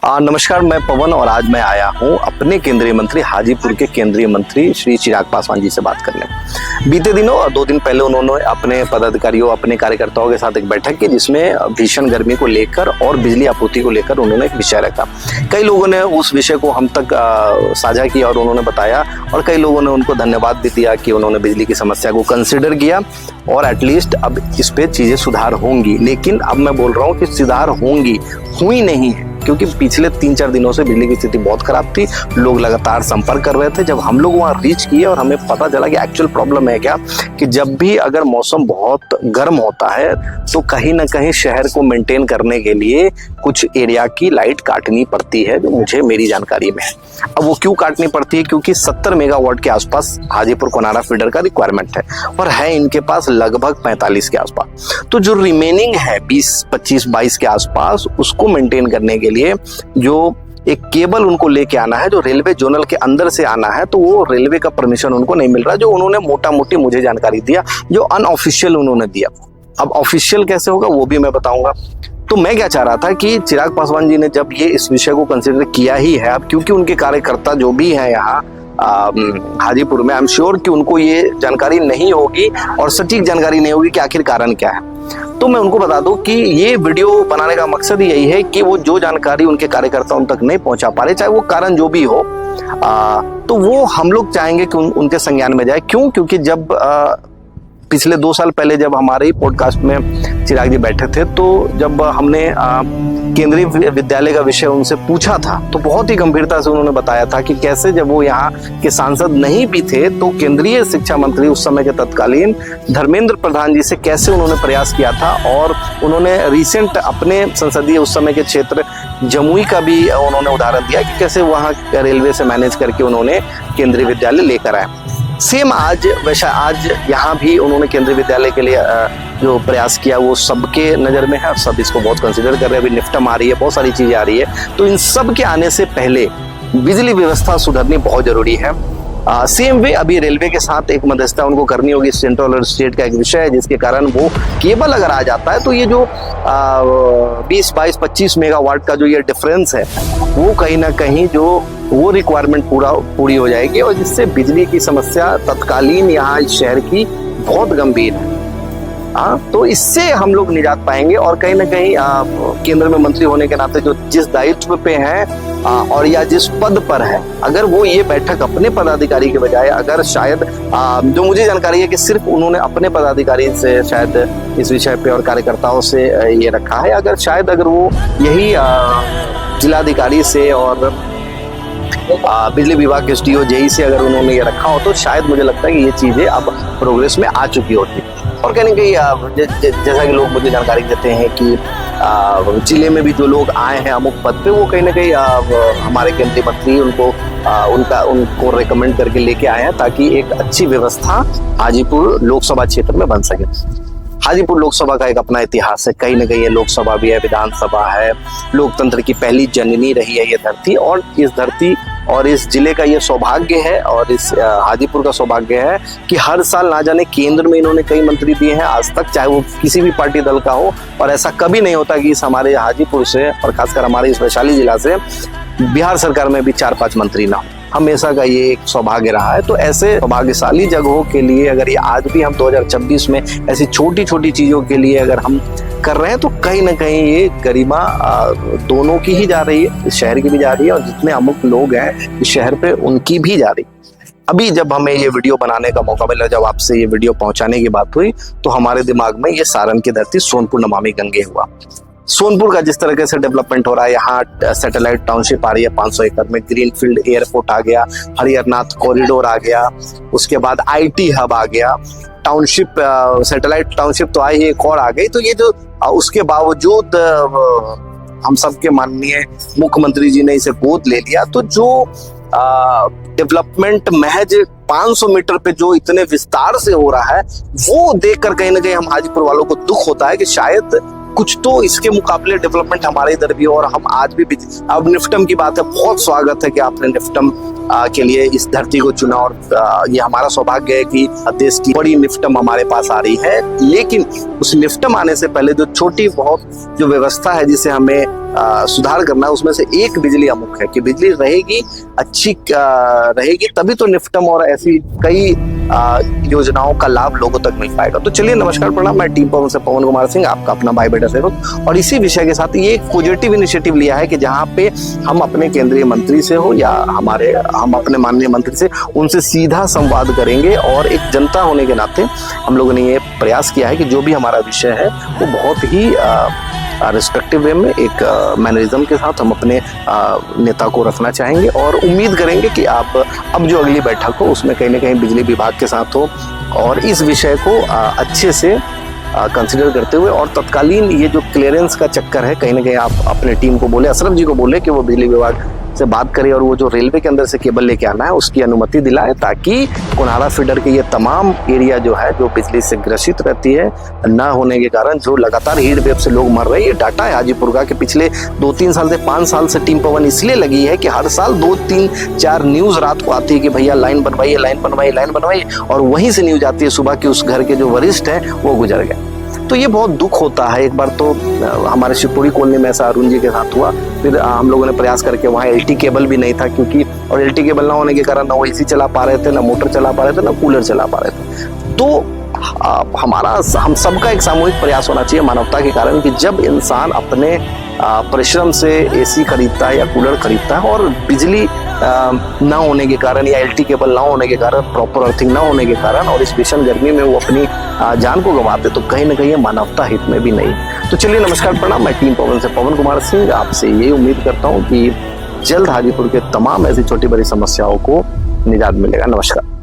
नमस्कार, मैं पवन और आज मैं आया हूं अपने केंद्रीय मंत्री हाजीपुर के केंद्रीय मंत्री श्री चिराग पासवान जी से बात करने। बीते दिनों 2 दिन पहले उन्होंने अपने पदाधिकारियों अपने कार्यकर्ताओं के साथ एक बैठक की जिसमें भीषण गर्मी को लेकर और बिजली आपूर्ति को लेकर उन्होंने एक विषय रखा। कई लोगों ने उस विषय को हम तक साझा किया और उन्होंने बताया और कई लोगों ने उनको धन्यवाद भी दिया कि उन्होंने बिजली की समस्या को कंसिडर किया और एटलीस्ट अब इस पे चीजें सुधार होंगी। लेकिन अब मैं बोल रहा हूँ कि सुधार होंगी, हुई नहीं है, क्योंकि पिछले 3-4 दिनों से बिजली की स्थिति बहुत खराब थी। लोग लगातार संपर्क कर रहे थे। जब हम लोग वहां रीच किए और हमें पता चला कि एक्चुअल प्रॉब्लम है क्या, कि जब भी अगर मौसम बहुत गर्म होता है तो कहीं ना कहीं शहर को मेंटेन करने के लिए कुछ एरिया की लाइट काटनी पड़ती है, जो मुझे मेरी जानकारी में है। अब वो क्यों काटनी पड़ती है? क्योंकि 70 मेगावाट के आसपास हाजीपुर कोनारा फीडर का रिक्वायरमेंट है और है इनके पास लगभग 45 के आसपास। तो जो रिमेनिंग है 20, 25, 22 के आसपास, उसको मेंटेन करने के लिए जो एक केबल उनको लेके आना है, जो रेलवे जोनल के अंदर से आना है, तो वो रेलवे का परमिशन उनको नहीं मिल रहा, जो उन्होंने मोटा मोटी मुझे जानकारी दिया, जो अनऑफिशियल उन्होंने दिया। अब ऑफिशियल कैसे होगा वो भी मैं बताऊंगा। तो मैं क्या चाह रहा था कि चिराग पासवान जी ने जब ये इस विषय को कंसिडर किया ही है, अब क्योंकि उनके कार्यकर्ता जो भी हैं यहाँ हाजीपुर में, आई एम श्योर कि उनको ये जानकारी नहीं होगी और सटीक जानकारी नहीं होगी कि आखिर कारण क्या है। तो मैं उनको बता दूं कि ये वीडियो बनाने का मकसद यही है कि वो जो जानकारी उनके कार्यकर्ताओं तक नहीं पहुंचा पा रहे, चाहे वो कारण जो भी हो, तो वो हम लोग चाहेंगे कि उनके संज्ञान में जाए। क्यों? क्योंकि जब पिछले 2 साल पहले जब हमारे ही पॉडकास्ट में चिराग जी बैठे थे, तो जब हमने केंद्रीय विद्यालय का विषय उनसे पूछा था, तो बहुत ही गंभीरता से उन्होंने बताया था कि कैसे जब वो यहाँ के सांसद नहीं भी थे तो केंद्रीय शिक्षा मंत्री उस समय के तत्कालीन धर्मेंद्र प्रधान जी से कैसे उन्होंने प्रयास किया था। और उन्होंने रिसेंट अपने संसदीय उस समय के क्षेत्र जमुई का भी उन्होंने उदाहरण दिया कि कैसे वहाँ रेलवे से मैनेज करके उन्होंने केंद्रीय विद्यालय लेकर आए। सेम आज वैसा आज यहाँ भी उन्होंने केंद्रीय विद्यालय के लिए जो प्रयास किया वो सबके नज़र में है और सब इसको बहुत कंसिडर कर रहे हैं। अभी निफ्टम आ रही है, बहुत सारी चीज़ें आ रही है, तो इन सब के आने से पहले बिजली व्यवस्था सुधरनी बहुत जरूरी है। सेम वे अभी रेलवे के साथ एक मध्यस्थता उनको करनी होगी। सेंट्रल और स्टेट का एक विषय है जिसके कारण वो केबल अगर आ जाता है तो ये जो 20, 22, 25 मेगावाट का जो ये डिफरेंस है वो कहीं ना कहीं जो वो रिक्वायरमेंट पूरी हो जाएगी और जिससे बिजली की समस्या तत्कालीन यहाँ इस शहर की बहुत गंभीर है। तो इससे हम लोग निजात पाएंगे और कहीं ना कहीं केंद्र में मंत्री होने के नाते जो जिस दायित्व पे हैं और या जिस पद पर है, अगर वो ये बैठक अपने पदाधिकारी के बजाय अगर शायद जो मुझे जानकारी है कि सिर्फ उन्होंने अपने पदाधिकारी से शायद इस विषय पे और कार्यकर्ताओं से ये रखा है, अगर शायद अगर वो यही जिलाधिकारी से और बिजली विभाग के SDO जेई से अगर उन्होंने ये रखा हो तो शायद मुझे लगता है कि ये चीजें अब प्रोग्रेस में आ चुकी होती। और कहीं ना कहीं जैसा कि लोग मुझे जानकारी देते हैं कि जिले में भी जो लोग आए हैं अमुक पद पे, वो कहीं ना कहीं हमारे केंद्रीय मंत्री उनको रिकमेंड करके लेके आए हैं ताकि एक अच्छी व्यवस्था हाजीपुर लोकसभा क्षेत्र में बन सके। हाजीपुर लोकसभा का एक अपना इतिहास है, कहीं ना कहीं ये लोकसभा भी है, विधानसभा है, लोकतंत्र की पहली जननी रही है ये धरती, और इस धरती और इस जिले का ये सौभाग्य है और इस हाजीपुर का सौभाग्य है कि हर साल ना जाने केंद्र में इन्होंने कई मंत्री दिए हैं आज तक, चाहे वो किसी भी पार्टी दल का हो। और ऐसा कभी नहीं होता कि इस हमारे हाजीपुर से और खासकर हमारे इस वैशाली जिला से बिहार सरकार में भी 4-5 मंत्री ना हो। हमेशा का ये एक सौभाग्य रहा है। तो ऐसे सौभाग्यशाली जगहों के लिए अगर ये आज भी हम 2026 में ऐसी छोटी छोटी चीजों के लिए अगर हम कर रहे हैं तो कहीं ना कहीं ये गरिमा दोनों की ही जा रही है, इस शहर की भी जा रही है और जितने अमुक लोग हैं इस शहर पे उनकी भी जा रही है। अभी जब हमें ये वीडियो बनाने का मौका मिला, जब आपसे ये वीडियो पहुंचाने की बात हुई, तो हमारे दिमाग में ये सारण की धरती सोनपुर नमामि गंगे हुआ। सोनपुर का जिस तरीके से डेवलपमेंट हो रहा है, यहाँ सैटेलाइट टाउनशिप आ रही है 500 एकड़ में, ग्रीनफील्ड एयरपोर्ट आ गया, हरिहरनाथ कॉरिडोर आ गया, उसके बाद IT हब आ गया, टाउनशिप सैटेलाइट टाउनशिप तो आई, एक और आ गई। तो ये जो उसके बावजूद हम सबके माननीय मुख्यमंत्री जी ने इसे गोद ले लिया, तो जो डेवलपमेंट महज 500 मीटर पे जो इतने विस्तार से हो रहा है वो देखकर कहीं ना कहीं हम हाजीपुर वालों को दुख होता है कि शायद कुछ तो इसके मुकाबले डेवलपमेंट हमारे इधर भी हो। और हम आज भी अब निफ्टम की बात है, बहुत स्वागत है कि आपने निफ्टम के लिए इस धरती को चुना और ये हमारा सौभाग्य है कि देश की बड़ी निफ्टम हमारे पास आ रही है। लेकिन उस निफ्टम आने से पहले जो छोटी बहुत जो व्यवस्था है जिसे हमें सुधार करना है, उसमें से एक बिजली अमुक है कि बिजली रहेगी, अच्छी रहेगी, तभी तो निफ्टम और ऐसी कई योजनाओं का लाभ लोगों तक मिल पाएगा। तो चलिए, नमस्कार प्रणाम, मैं टीम पवन से पवन कुमार सिंह, आपका अपना भाई बेटा सेवक। और इसी विषय के साथ ये एक पॉजिटिव इनिशिएटिव लिया है कि जहाँ पे हम अपने केंद्रीय मंत्री से हो या हम अपने माननीय मंत्री से उनसे सीधा संवाद करेंगे। और एक जनता होने के नाते हम लोगों ने ये प्रयास किया है कि जो भी हमारा विषय है वो बहुत ही रिस्ट्रिक्टिव वे में एक मैनरिज्म के साथ हम अपने नेता को रखना चाहेंगे। और उम्मीद करेंगे कि आप अब जो अगली बैठक हो उसमें कहीं ना कहीं बिजली विभाग के साथ हो और इस विषय को अच्छे से कंसिडर करते हुए, और तत्कालीन ये जो क्लियरेंस का चक्कर है, कहीं ना कहीं आप अपने टीम को बोले, अशरफ जी को बोले कि वो बिजली विभाग से बात करे और वो जो रेलवे के अंदर से केबल लेके आना है उसकी अनुमति दिलाए, ताकि कोनारा फीडर के ये तमाम एरिया जो है जो बिजली से ग्रसित रहती है, न होने के कारण जो लगातार हीट वेव से लोग मर रहे हैं। ये डाटा है हाजीपुर का कि पिछले 2-3 साल से 5 साल से टीम पवन इसलिए लगी है कि हर साल 2-3-4 न्यूज रात को आती है कि भैया लाइन बनवाइए, लाइन बनवाइए, लाइन बनवाइए, और वहीं से न्यूज आती है सुबह कि उस घर के जो वरिष्ठ हैं वो गुजर गए। तो ये बहुत दुख होता है। एक बार तो हमारे शिवपुरी कॉलोनी में ऐसा अरुण जी के साथ हुआ, फिर हम लोगों ने प्रयास करके, वहाँ एलटी केबल भी नहीं था क्योंकि, और एलटी केबल ना होने के कारण ना वो एसी चला पा रहे थे, ना मोटर चला पा रहे थे, ना कूलर चला पा रहे थे। तो हम सबका एक सामूहिक प्रयास होना चाहिए मानवता के कारण कि जब इंसान अपने परिश्रम से एसी खरीदता है या कूलर खरीदता है और बिजली ना होने के कारण या एलटी केबल ना होने के कारण, प्रॉपर अर्थिंग ना होने के कारण, और इस भीषण गर्मी में वो अपनी जान को गंवाते, तो कहीं ना कहीं मानवता हित में भी नहीं। तो चलिए, नमस्कार प्रणाम, मैं टीम पवन से पवन कुमार सिंह आपसे ये उम्मीद करता हूँ कि जल्द हाजीपुर के तमाम ऐसी छोटी बड़ी समस्याओं को निजात मिलेगा। नमस्कार।